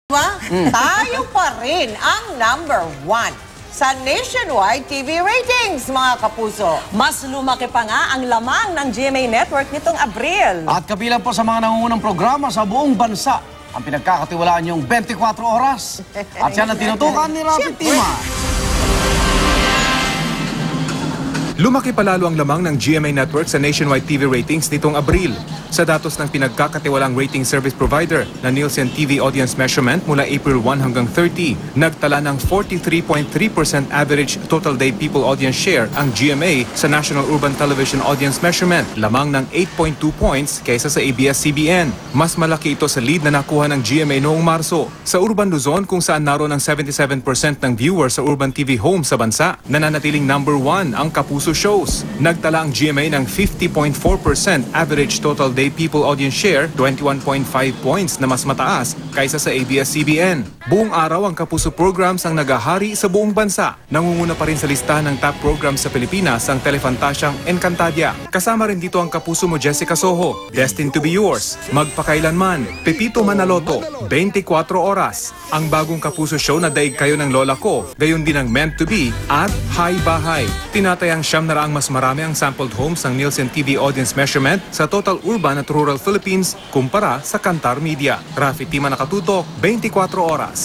Tayo pa rin ang #1 sa nationwide TV ratings, mga kapuso. Mas lumaki pa nga ang lamang ng GMA Network nitong Abril. At kabilang po sa mga nangungunang programa sa buong bansa, ang pinagkakatiwalaan niyong 24 oras. At yan ang tinutukan ni Rafi Tima. Lumaki palalo ang lamang ng GMA Network sa nationwide TV ratings nitong Abril. Sa datos ng pinagkakatiwalang rating service provider na Nielsen TV Audience Measurement mula April 1 hanggang 30, nagtala ng 43.3% average total day people audience share ang GMA sa National Urban Television Audience Measurement, lamang ng 8.2 points kaysa sa ABS-CBN. Mas malaki ito sa lead na nakuha ng GMA noong Marso. Sa Urban Luzon, kung saan naroon ang 77% ng viewers sa Urban TV Home sa bansa, nananatiling #1 ang Kapuso shows. Nagtala ang GMA ng 50.4% average total day people audience share, 21.5 points na mas mataas kaysa sa ABS-CBN. Buong araw ang Kapuso programs ang nagahari sa buong bansa. Nangunguna pa rin sa listahan ng top programs sa Pilipinas ang telefantasyang Encantadia. Kasama rin dito ang Kapuso mo Jessica Soho, Destined to be Yours, Magpakailanman, Pepito Manaloto, 24 Oras, ang bagong Kapuso show na Daig Kayo ng Lola Ko, gayon din ang Meant to Be at Hay Bahay. Tinatayang siyam na raang mas marami ang sampled homes ng Nielsen TV Audience Measurement sa total urban at rural Philippines kumpara sa Kantar Media. Rafi Tima, nakatutok, 24 Oras.